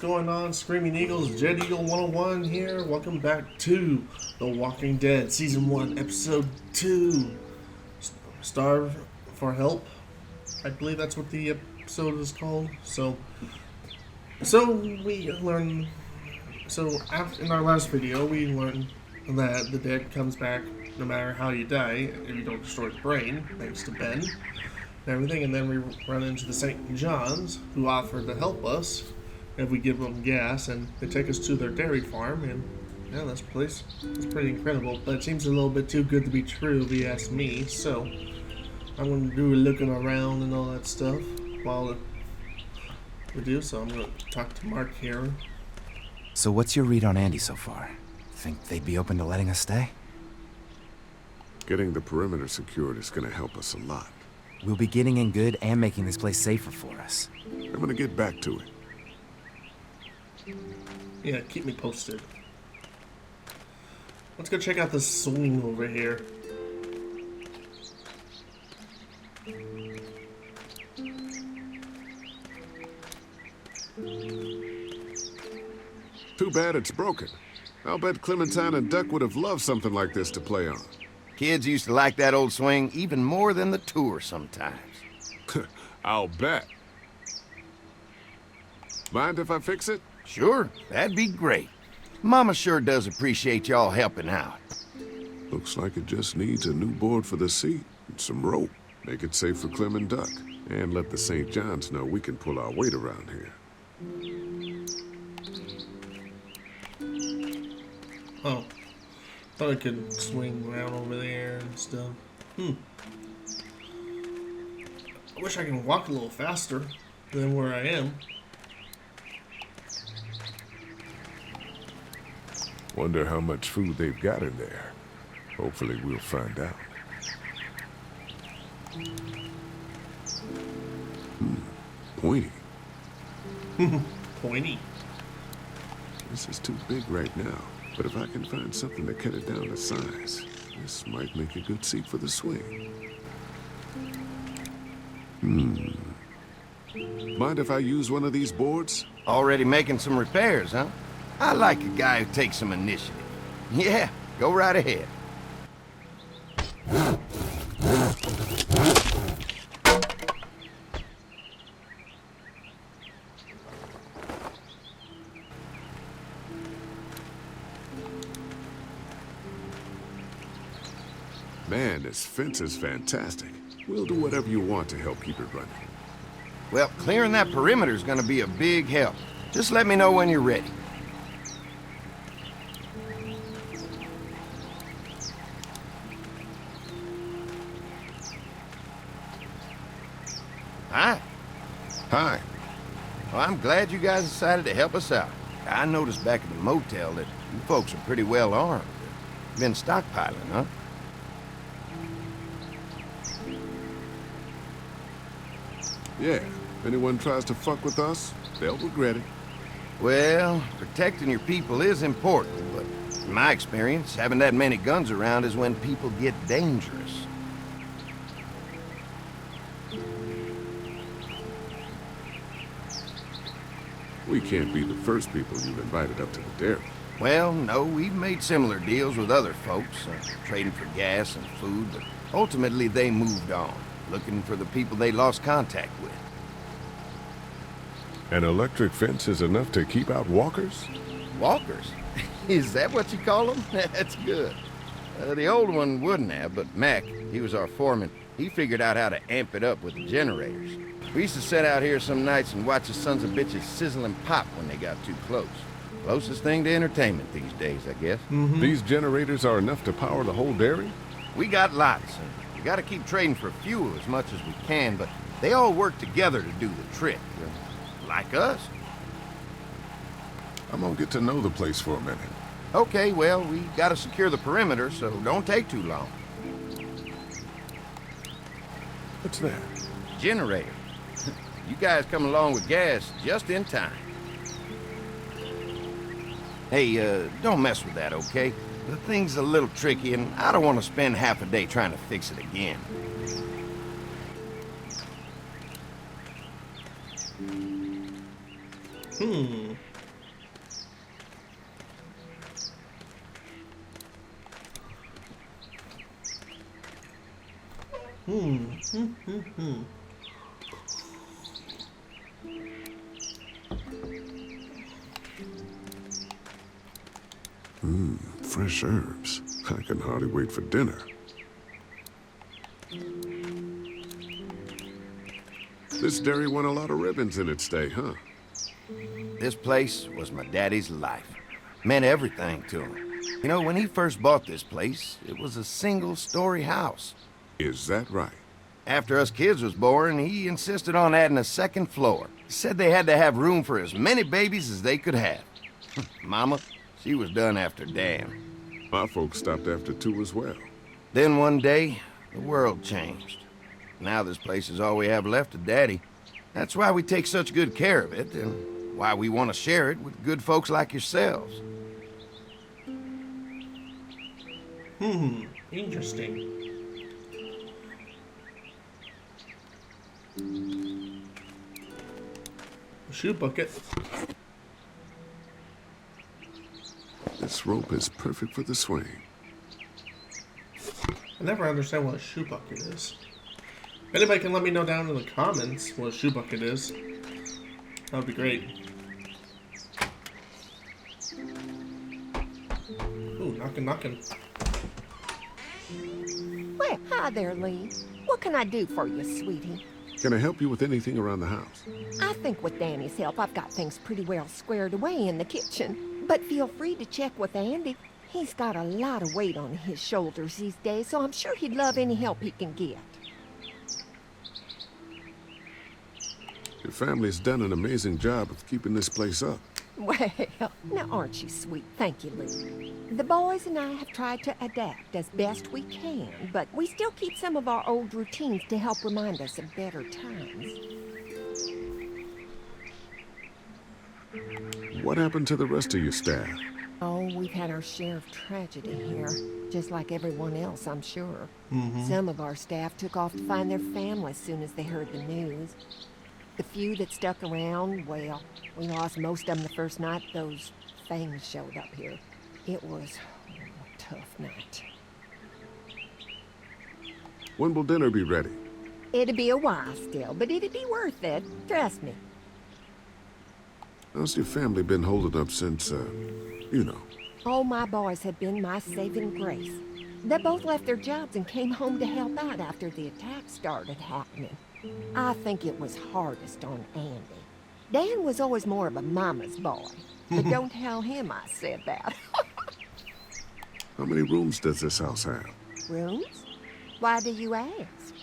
going on? Screaming Eagles, Jet Eagle 101 here. Welcome back to The Walking Dead, Season 1, Episode 2. Starve for Help. I believe that's what the episode is called. So we learned... in our last video, we learned that the dead comes back no matter how you die, if you don't destroy the brain, thanks to Ben. And everything, and then we run into the St. John's, who offered to help us if we give them gas, and they take us to their dairy farm, and yeah, that's pretty incredible, but it seems a little bit too good to be true, if you ask me, so I'm going to do a looking around and all that stuff while we do, so I'm going to talk to Mark here. So what's your read on Andy so far? Think they'd be open to letting us stay? Getting the perimeter secured is going to help us a lot. We'll be getting in good and making this place safer for us. I'm going to get back to it. Yeah, keep me posted. Let's go check out this swing over here. Too bad it's broken. I'll bet Clementine and Duck would have loved something like this to play on. Kids used to like that old swing even more than the tour sometimes. I'll bet. Mind if I fix it? Sure, that'd be great. Mama sure does appreciate y'all helping out. Looks like it just needs a new board for the seat and some rope. Make it safe for Clem and Duck. And let the St. John's know we can pull our weight around here. Oh. Thought I could swing around over there and stuff. I wish I could walk a little faster than where I am. Wonder how much food they've got in there. Hopefully we'll find out. Pointy. Pointy. This is too big right now. But if I can find something to cut it down to size, this might make a good seat for the swing. Mind if I use one of these boards? Already making some repairs, huh? I like a guy who takes some initiative. Yeah, go right ahead. Man, this fence is fantastic. We'll do whatever you want to help keep it running. Well, clearing that perimeter is going to be a big help. Just let me know when you're ready. Hi. Hi. Well, I'm glad you guys decided to help us out. I noticed back at the motel that you folks are pretty well armed. Been stockpiling, huh? Yeah, if anyone tries to fuck with us, they'll regret it. Well, protecting your people is important, but in my experience, having that many guns around is when people get dangerous. We can't be the first people you've invited up to the dairy. Well, no, we've made similar deals with other folks, trading for gas and food, but ultimately they moved on, looking for the people they lost contact with. An electric fence is enough to keep out walkers? Walkers? Is that what you call them? That's good. The old one wouldn't have, but Mac, he was our foreman, he figured out how to amp it up with the generators. We used to sit out here some nights and watch the sons of bitches sizzle and pop when they got too close. Closest thing to entertainment these days, I guess. These generators are enough to power the whole dairy? We got lots, and we gotta keep trading for fuel as much as we can, but they all work together to do the trick. Like us. I'm gonna get to know the place for a minute. Okay, well, we gotta secure the perimeter, so don't take too long. What's that? Generator. You guys come along with gas just in time. Hey, don't mess with that, okay? The thing's a little tricky, and I don't want to spend half a day trying to fix it again. Fresh herbs. I can hardly wait for dinner. This dairy won a lot of ribbons in its day, huh? This place was my daddy's life. Meant everything to him. You know, when he first bought this place, it was a single-story house. Is that right? After us kids was born, he insisted on adding a second floor. Said they had to have room for as many babies as they could have. Mama, she was done after Dan. My folks stopped after 2 as well. Then one day, the world changed. Now this place is all we have left of Daddy. That's why we take such good care of it, and why we want to share it with good folks like yourselves. Interesting. Shoe bucket. This rope is perfect for the swing. I never understand what a shoe bucket is. If anybody can let me know down in the comments what a shoe bucket is, that would be great. Ooh, knocking. Well, hi there, Lee. What can I do for you, sweetie? Can I help you with anything around the house? I think with Danny's help, I've got things pretty well squared away in the kitchen. But feel free to check with Andy. He's got a lot of weight on his shoulders these days, so I'm sure he'd love any help he can get. Your family's done an amazing job of keeping this place up. Well, now aren't you sweet? Thank you, Lee. The boys and I have tried to adapt as best we can, but we still keep some of our old routines to help remind us of better times. What happened to the rest of your staff? Oh, we've had our share of tragedy here, just like everyone else, I'm sure. Some of our staff took off to find their families as soon as they heard the news. The few that stuck around, well, we lost most of them the first night those things showed up here. It was a tough night. When will dinner be ready? It'll be a while still, but it'll be worth it. Trust me. How's your family been holding up since, you know? All my boys have been my saving grace. They both left their jobs and came home to help out after the attack started happening. I think it was hardest on Andy. Dan was always more of a mama's boy, but don't tell him I said that. How many rooms does this house have? Rooms? Why do you ask?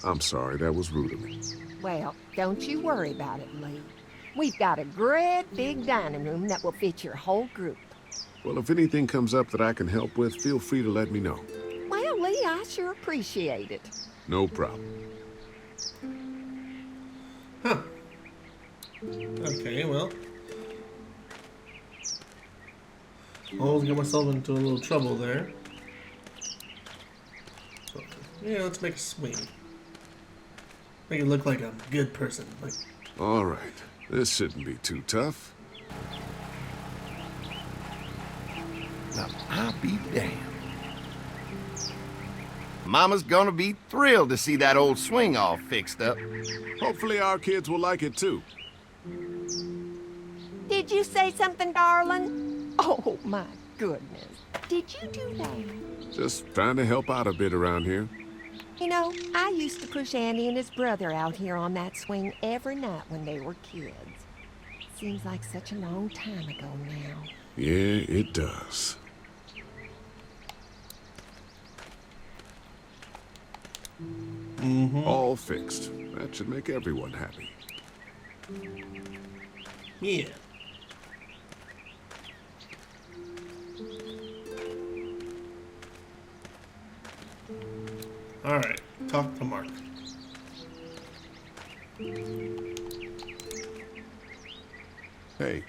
I'm sorry, that was rude of me. Well, don't you worry about it, Lee. We've got a great big dining room that will fit your whole group. Well, if anything comes up that I can help with, feel free to let me know. Well, Lee, I sure appreciate it. No problem. Huh. Okay, well. Almost got myself into a little trouble there. So, yeah, let's make a swing. Make it look like I'm a good person. Like, All right, this shouldn't be too tough. Now, I'll be damned. Mama's gonna be thrilled to see that old swing all fixed up. Hopefully our kids will like it too. Did you say something, darling? Oh, my goodness. Did you do that? Just trying to help out a bit around here. You know, I used to push Andy and his brother out here on that swing every night when they were kids. Seems like such a long time ago now. Yeah, it does. All fixed. That should make everyone happy. yeah. Alright, talk to Mark. Hey,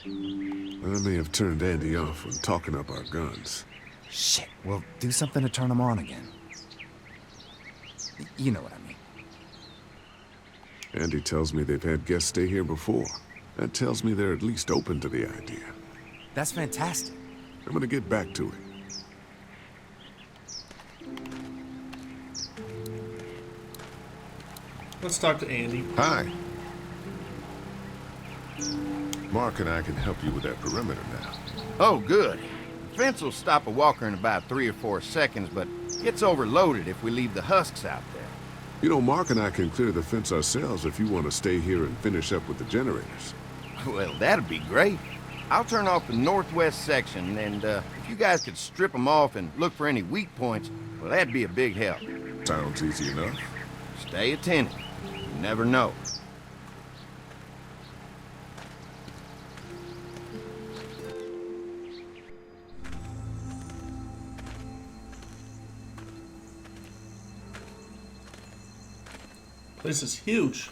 I may have turned Andy off when talking up our guns. Shit, well, do something to turn them on again. You know what I mean. Andy tells me they've had guests stay here before. That tells me they're at least open to the idea. That's fantastic. I'm gonna get back to it. Let's talk to Andy. Hi. Mark and I can help you with that perimeter now. Oh, good. The fence will stop a walker in about 3 or 4 seconds, but gets overloaded if we leave the husks out there. You know, Mark and I can clear the fence ourselves if you want to stay here and finish up with the generators. Well, that'd be great. I'll turn off the northwest section, and if you guys could strip them off and look for any weak points, well, that'd be a big help. Sounds easy enough. Stay attentive. You never know. This is huge.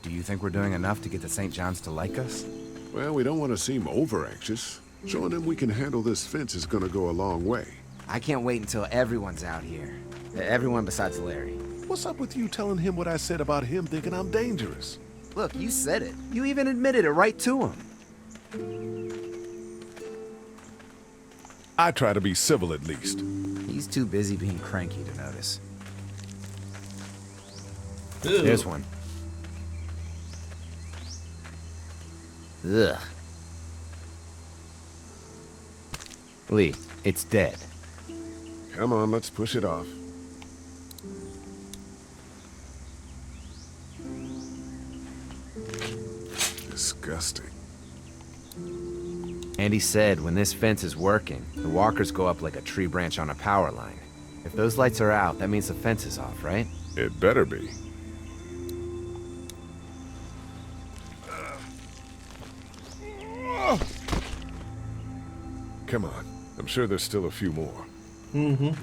Do you think we're doing enough to get the St. John's to like us? Well, we don't want to seem over-anxious. Showing them we can handle this fence is going to go a long way. I can't wait until everyone's out here. Everyone besides Larry. What's up with you telling him what I said about him thinking I'm dangerous? Look, you said it. You even admitted it right to him. I try to be civil at least. He's too busy being cranky to notice. Ew. There's one. Ugh. Lee, it's dead. Come on, let's push it off. Disgusting. Andy said when this fence is working, the walkers go up like a tree branch on a power line. If those lights are out, that means the fence is off, right? It better be. Come on. I'm sure there's still a few more.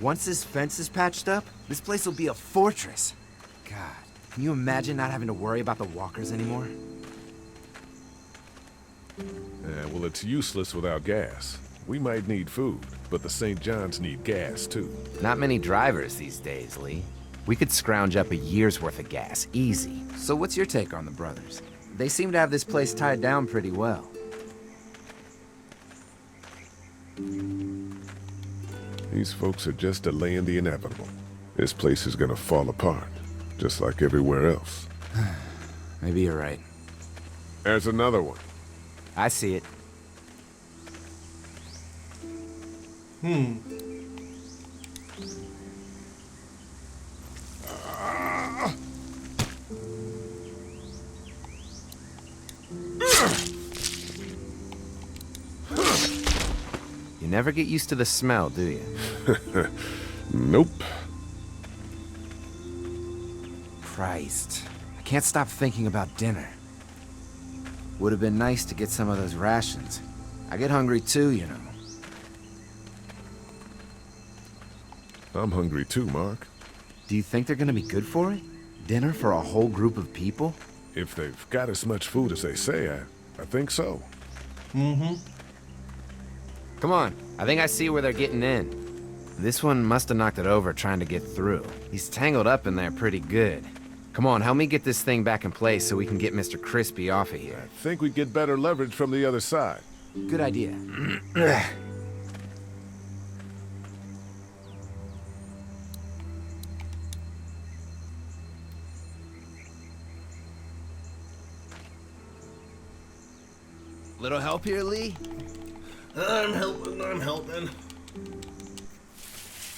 Once this fence is patched up, this place will be a fortress. God, can you imagine not having to worry about the walkers anymore? Yeah, well, it's useless without gas. We might need food, but the St. John's need gas, too. Not many drivers these days, Lee. We could scrounge up a year's worth of gas, easy. So what's your take on the brothers? They seem to have this place tied down pretty well. These folks are just delaying the inevitable. This place is gonna fall apart, just like everywhere else. Maybe you're right. There's another one. I see it. You never get used to the smell, do you? Nope. Christ. I can't stop thinking about dinner. Would have been nice to get some of those rations. I get hungry too, you know. I'm hungry too, Mark. Do you think they're gonna be good for it? Dinner for a whole group of people? If they've got as much food as they say, I think so. Come on, I think I see where they're getting in. This one must have knocked it over trying to get through. He's tangled up in there pretty good. Come on, help me get this thing back in place so we can get Mr. Crispy off of here. I think we get better leverage from the other side. Good idea. Little help here, Lee? I'm helping.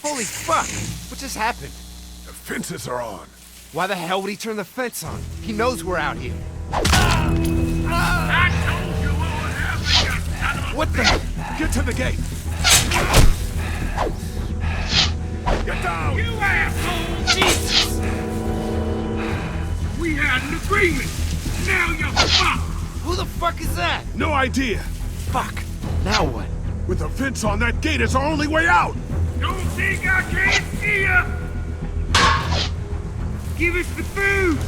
Holy fuck! What just happened? The fences are on. Why the hell would he turn the fence on? He knows we're out here. What the? Get to the gate! Get down! You asshole! Jesus! We had an agreement! Now you're fucked! Who the fuck is that? No idea! Fuck! Now what? With the fence on that gate, it's our only way out! Don't think I can't see ya! Give us the food!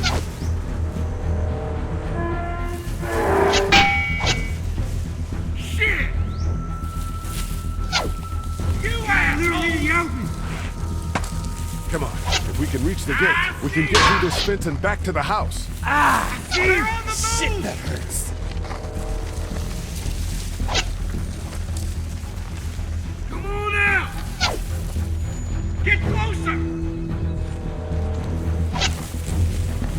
Shit! You asshole! Come on. If we can reach the gate, we can get through this fence and back to the house. They're on the Shit, move! that hurts. Come on out! Get closer!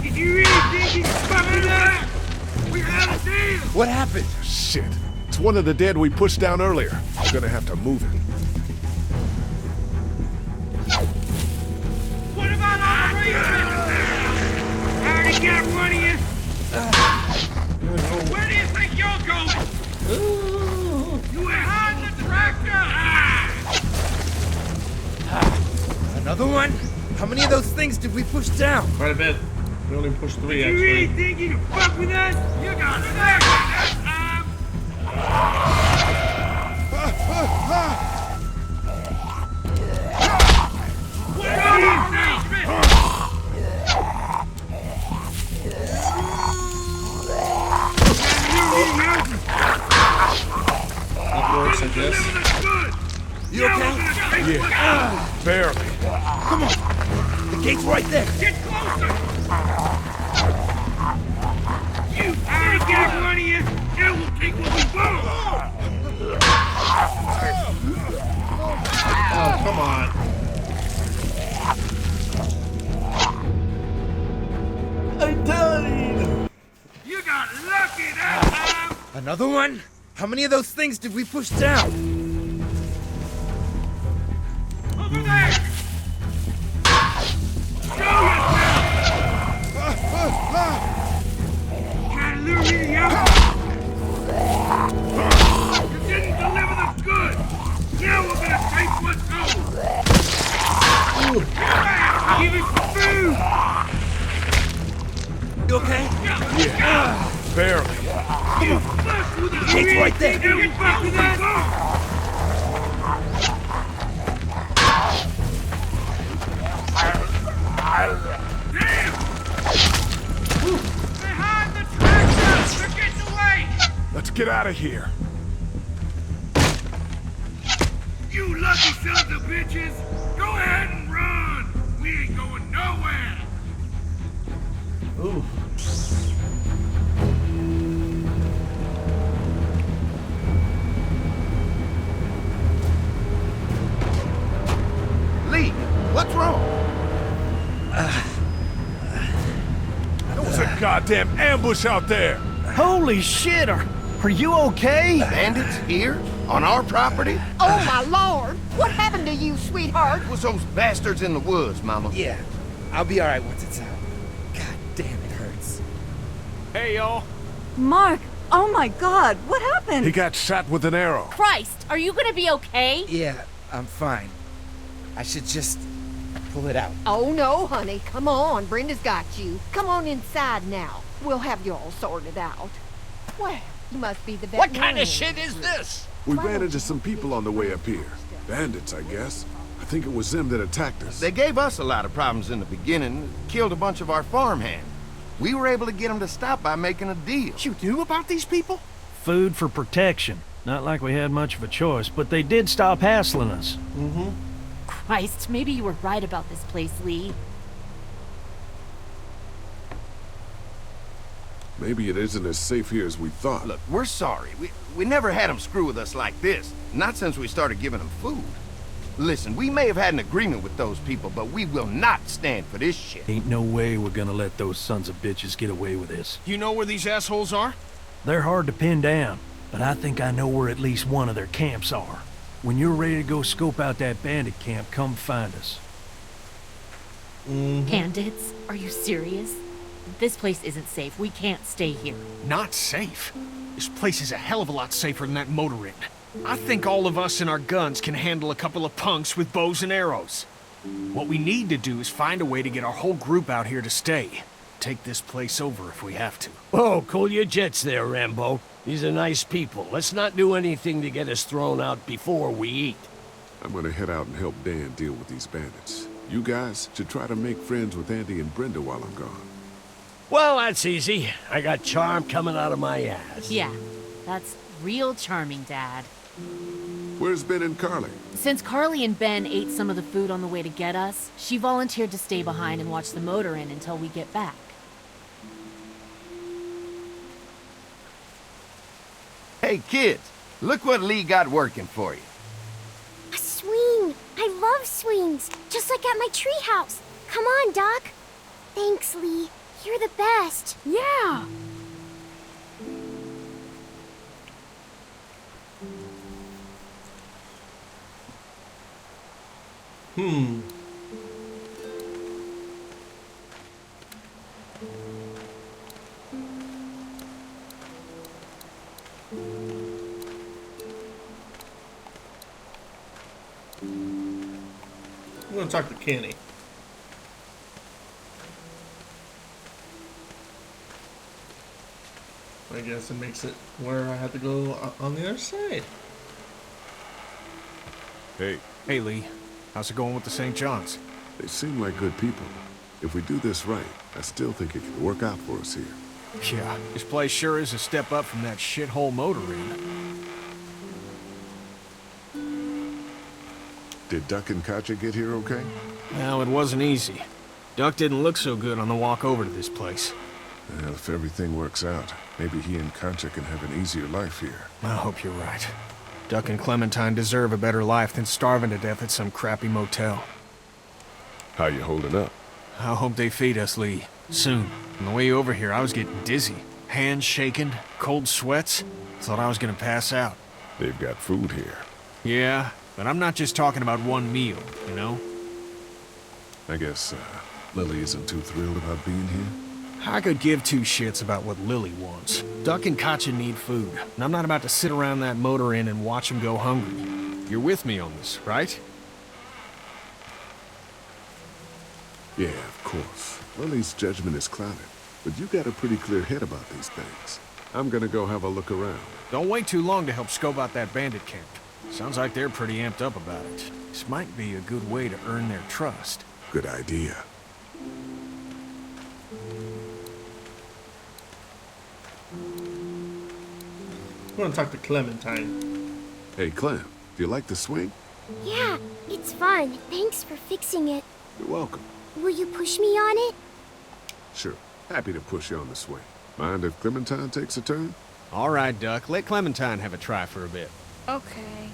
Did you Shit. It's one of the dead we pushed down earlier. I'm gonna have to move it. What about operation? I already got one of you. Where do you think you're going? You were behind the tractor. Another one? How many of those things did we push down? Quite a bit. We only pushed 3 You really actually. think you can fuck with us? You got lucky that time. What do you think? That works, I guess. You okay? Yeah. Barely. Come on. The gate's right there. Get closer! You already got one of you. Now we'll take what we want. Oh, come on. I died! You got lucky that time. Another one? How many of those things did we push down? Over there. Show yourself. Trying to lure me to you? You didn't deliver the goods. Now we're gonna take what's ours. Give us the food. You okay? Yeah. Barely. The gate's right there. You can fuck with us. Damn! Behind the tractor! They're getting away! Let's get out of here. You lucky sons of bitches! Go ahead and run! We ain't going nowhere! Ooh. Lee, what's wrong? There was a goddamn ambush out there. Holy shit, are you okay? Bandits here? On our property? Oh, my lord! What happened to you, sweetheart? It was those bastards in the woods, Mama. Yeah, I'll be alright once it's out. God damn, it hurts. Hey, y'all. Mark, oh my god, what happened? He got shot with an arrow. Christ, are you gonna be okay? Yeah, I'm fine. I should just pull it out. Oh, no, honey. Come on. Brenda's got you. Come on inside now. We'll have you all sorted out. Well, you must be the What kind of veterinarian. shit is this? We ran into some people on the way up here. Bandits, I guess. I think it was them that attacked us. They gave us a lot of problems in the beginning, killed a bunch of our farmhands. We were able to get them to stop by making a deal. You knew about these people? Food for protection. Not like we had much of a choice, but they did stop hassling us. Christ, maybe you were right about this place, Lee. Maybe it isn't as safe here as we thought. Look, we're sorry. We never had them screw with us like this. Not since we started giving them food. Listen, we may have had an agreement with those people, but we will not stand for this shit. Ain't no way we're gonna let those sons of bitches get away with this. You know where these assholes are? They're hard to pin down, but I think I know where at least one of their camps are. When you're ready to go scope out that bandit camp, come find us. Bandits? Are you serious? This place isn't safe. We can't stay here. Not safe? This place is a hell of a lot safer than that motor inn. I think all of us and our guns can handle a couple of punks with bows and arrows. What we need to do is find a way to get our whole group out here to stay. Take this place over if we have to. Oh, cool your jets there, Rambo. These are nice people. Let's not do anything to get us thrown out before we eat. I'm gonna head out and help Dan deal with these bandits. You guys should try to make friends with Andy and Brenda while I'm gone. Well, that's easy. I got charm coming out of my ass. Yeah, that's real charming, Dad. Where's Ben and Carly? Since Carly and Ben ate some of the food on the way to get us, she volunteered to stay behind and watch the motor inn until we get back. Hey, kids, look what Lee got working for you. A swing! I love swings, just like at my treehouse. Come on, Doc. Thanks, Lee. You're the best. Yeah! I'm gonna talk to Kenny. I guess it makes it where I have to go on the other side. Hey, Hey, Lee. How's it going with the St. John's? They seem like good people. If we do this right, I still think it could work out for us here. Yeah, this place sure is a step up from that shithole motor inn. Did Duck and Katja get here okay? Well, it wasn't easy. Duck didn't look so good on the walk over to this place. Well, if everything works out, maybe he and Katja can have an easier life here. I hope you're right. Duck and Clementine deserve a better life than starving to death at some crappy motel. How you holding up? I hope they feed us, Lee. Soon. On the way over here, I was getting dizzy. Hands shaking, cold sweats. Thought I was gonna pass out. They've got food here. Yeah, but I'm not just talking about one meal, you know? I guess, Lily isn't too thrilled about being here. I could give two shits about what Lily wants. Duck and Katja need food, and I'm not about to sit around that motor inn and watch them go hungry. You're with me on this, right? Yeah, of course. Lily's judgment is clouded, but you got a pretty clear head about these things. I'm gonna go have a look around. Don't wait too long to help scope out that bandit camp. Sounds like they're pretty amped up about it. This might be a good way to earn their trust. Good idea. I'm gonna talk to Clementine. Hey, Clem, do you like the swing? Yeah, it's fun. Thanks for fixing it. You're welcome. Will you push me on it? Sure. Happy to push you on the swing. Mind if Clementine takes a turn? All right, Duck. Let Clementine have a try for a bit. Okay.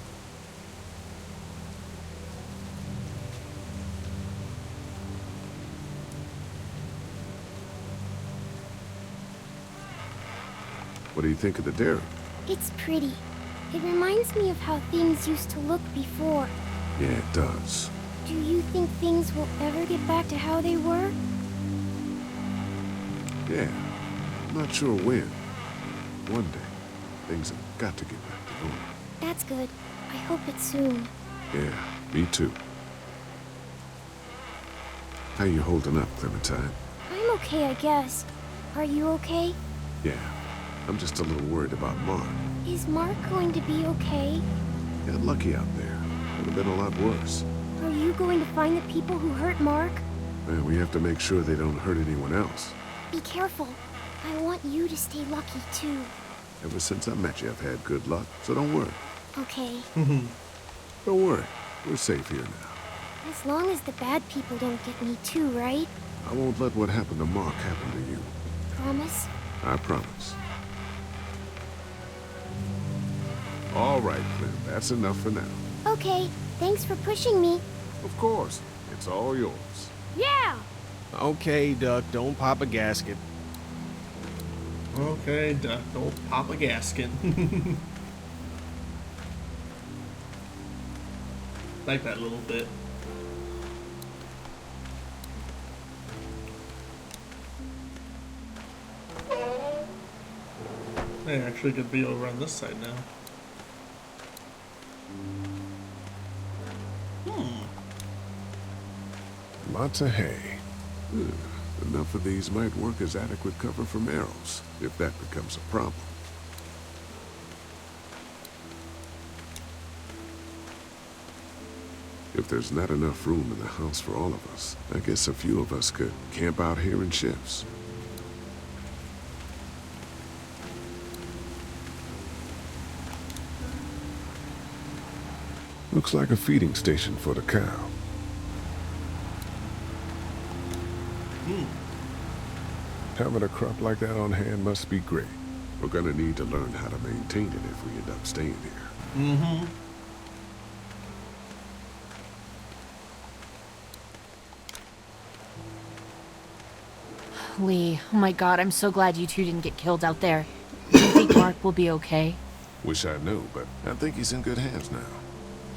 What do you think of the dairy? It's pretty. It reminds me of how things used to look before. Yeah, it does. Do you think things will ever get back to how they were? Yeah. I'm not sure when. One day, things have got to get back to normal. That's good. I hope it's soon. Yeah, me too. How you holding up, Clementine? I'm okay, I guess. Are you okay? Yeah. I'm just a little worried about Mark. Is Mark going to be okay? Got lucky out there. Could have been a lot worse. Are you going to find the people who hurt Mark? Man, we have to make sure they don't hurt anyone else. Be careful. I want you to stay lucky, too. Ever since I met you, I've had good luck, so don't worry. Okay. Don't worry. We're safe here now. As long as the bad people don't get me too, right? I won't let what happened to Mark happen to you. Promise? I promise. All right, Clem. That's enough for now. Okay. Thanks for pushing me. Of course. It's all yours. Yeah! Okay, Duck. Don't pop a gasket. Okay, Duck, don't pop a gasket. Like that little bit. I actually could be over on this side now. Lots of hay. Enough of these might work as adequate cover from arrows, if that becomes a problem. If there's not enough room in the house for all of us, I guess a few of us could camp out here in shifts. Looks like a feeding station for the cow. Having a crop like that on hand must be great. We're gonna need to learn how to maintain it if we end up staying here. Lee, oh my god, I'm so glad you two didn't get killed out there. Do you think Mark will be okay? Wish I knew, but I think he's in good hands now.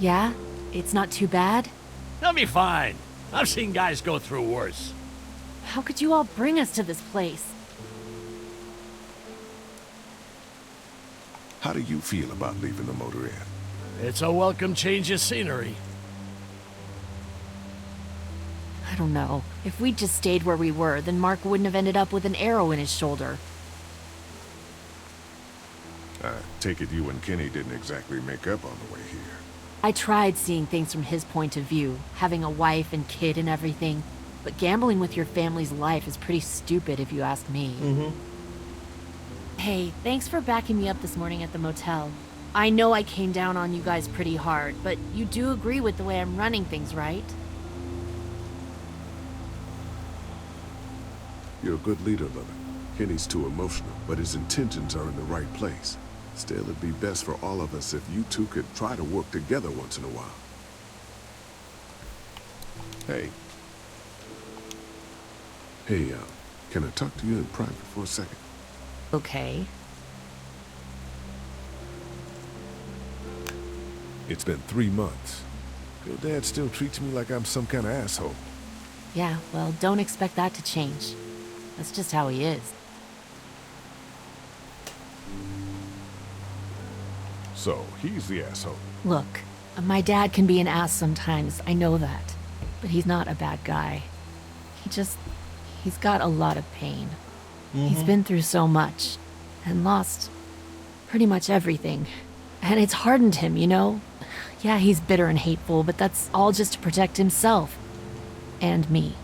Yeah? It's not too bad? They'll be fine. I've seen guys go through worse. How could you all bring us to this place? How do you feel about leaving the motor inn? It's a welcome change of scenery. I don't know. If we'd just stayed where we were, then Mark wouldn't have ended up with an arrow in his shoulder. I take it you and Kenny didn't exactly make up on the way here. I tried seeing things from his point of view, having a wife and kid and everything, but gambling with your family's life is pretty stupid if you ask me. Hey, thanks for backing me up this morning at the motel. I know I came down on you guys pretty hard, but you do agree with the way I'm running things, right? You're a good leader, Lily. Kenny's too emotional, but his intentions are in the right place. Still, it'd be best for all of us if you two could try to work together once in a while. Hey. Hey, can I talk to you in private for a second? Okay. It's been 3 months. Your dad still treats me like I'm some kind of asshole. Yeah, well, don't expect that to change. That's just how he is. So, he's the asshole. Look, my dad can be an ass sometimes, I know that. But he's not a bad guy. He's got a lot of pain. He's been through so much, and lost pretty much everything. And it's hardened him, you know? Yeah, he's bitter and hateful, but that's all just to protect himself. And me.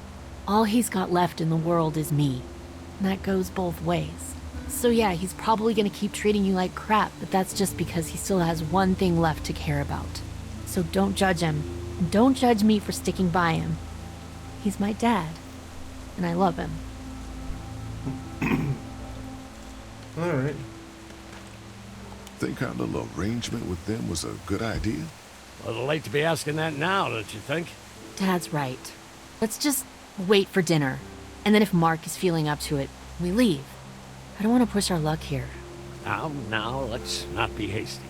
All he's got left in the world is me. And that goes both ways. So yeah, he's probably gonna keep treating you like crap, but that's just because he still has one thing left to care about. So don't judge him. And don't judge me for sticking by him. He's my dad. And I love him. Alright. Think our little arrangement with them was a good idea? A little late to be asking that now, don't you think? Dad's right. Let's just wait for dinner. And then if Mark is feeling up to it, we leave. I don't want to push our luck here. Now, let's not be hasty.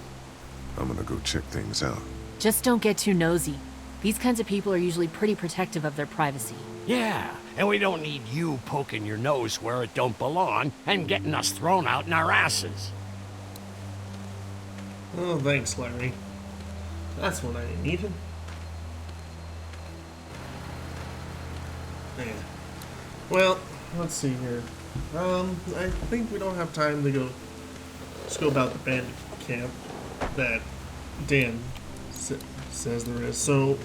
I'm gonna go check things out. Just don't get too nosy. These kinds of people are usually pretty protective of their privacy. Yeah, and we don't need you poking your nose where it don't belong and getting us thrown out in our asses. Oh, thanks, Larry. That's what I needed. Yeah. Well, let's see here. I think we don't have time to go scope out the bandit camp that Dan says there is. So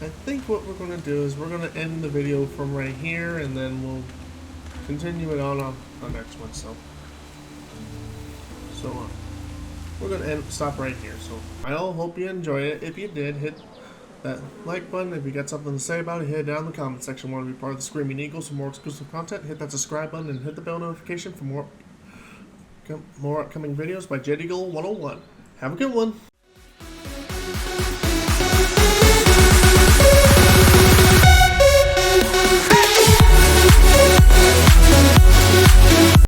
I think what we're going to do is we're going to end the video from right here, and then we'll continue it on the next one. So we're going to stop right here. So I all hope you enjoy it. If you did, hit that like button. If you got something to say about it, hit it down in the comment section. Want to be part of the Screaming Eagles for more exclusive content, hit that subscribe button and hit the bell notification for more upcoming videos by Jet Eagle 101. Have a good one.